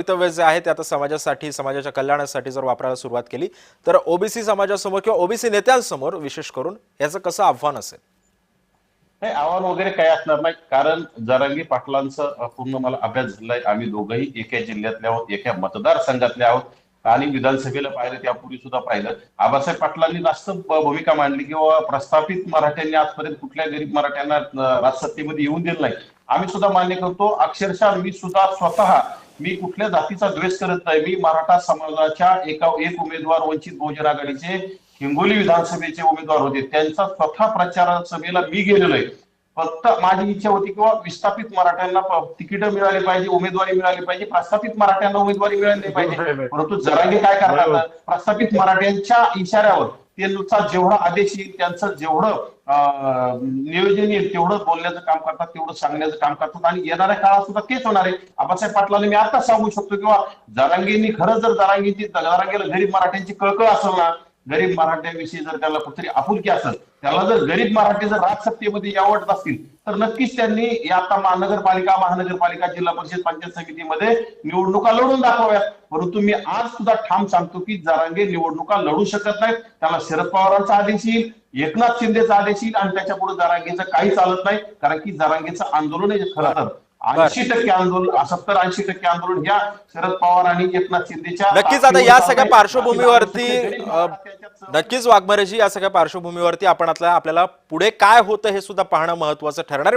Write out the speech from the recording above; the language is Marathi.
भवितव्य जे आहे ते आता समाजासाठी, समाजाच्या कल्याणासाठी जर वापरायला सुरुवात केली तर ओबीसी समाजासमोर किंवा ओबीसी नेत्यांसमोर विशेष करून याचं कसं आव्हान असेल? नाही, आव्हान वगैरे काही असणार नाही, कारण जरांगी पाटलांचं पूर्ण मला अभ्यास झालाय. आम्ही दोघंही एका जिल्ह्यातले आहोत, एका मतदारसंघातले आहोत आणि विधानसभेला पाहिलं, त्यापूर्वी सुद्धा पाहिलं. आबासाहेब पाटलांनी जास्त भूमिका मांडली किंवा प्रस्थापित मराठ्यांनी आजपर्यंत कुठल्या गरीब मराठ्यांना राजसत्तेमध्ये येऊन दिलं नाही. आम्ही सुद्धा मान्य करतो. अक्षरशः मी सुद्धा स्वतः मी कुठल्या जातीचा द्वेष करत नाही. मी मराठा समाजाच्या एक उमेदवार वंचित बहुजन आघाडीचे हिंगोली विधानसभेचे उमेदवार होते, त्यांचा स्वतः प्रचार सभेला मी गेलेलो आहे. फक्त माझी इच्छा होती किंवा विस्थापित मराठ्यांना तिकीट मिळाली पाहिजे, उमेदवारी मिळाली पाहिजे, प्रस्थापित मराठ्यांना उमेदवारी मिळाली नाही पाहिजे. परंतु जरांगे काय करतात, प्रस्थापित मराठ्यांच्या इशाऱ्यावर त्यांचा जेवढा आदेश येईल, त्यांचं जेवढं नियोजन येईल तेवढं बोलण्याचं काम करतात, तेवढं सांगण्याचं काम करतात आणि येणाऱ्या काळात सुद्धा तेच होणार आहे. आबासाहेब पाटलांनी मी आता सांगू शकतो किंवा जरांगेंनी खरं जर जरांगेला गरीब मराठ्यांची कळकळ असेल ना, गरीब मराठ्यांविषयी जर त्याला कुठतरी आपुलकी असेल, त्याला जर गरीब मराठी जर राजसत्तेमध्ये आवडत असतील तर नक्कीच त्यांनी या आता महानगरपालिका, जिल्हा परिषद, पंचायत समितीमध्ये निवडणुका लढून दाखवाव्यात. परंतु मी आज सुद्धा ठाम सांगतो की जरांगे निवडणुका लढू शकत नाहीत. त्याला शरद पवारांचा आदेश येईल, एकनाथ शिंदेचा आदेश येईल आणि त्याच्या पुढे जरांगेचं काही चालत नाही. कारण की जरांगेचं आंदोलन आहे खरं तर 80% आंदोलन, 70-80% आंदोलन ह्या शरद पवार आणि एकनाथ शिंदेच्या नक्कीच. आता या सगळ्या पार्श्वभूमीवरती नक्कीच वाघमारेजी, या सगळ्या पार्श्वभूमीवरती आपण आपल्याला पुढे काय होतं हे सुद्धा पाहणं महत्वाचं ठरणार आहे.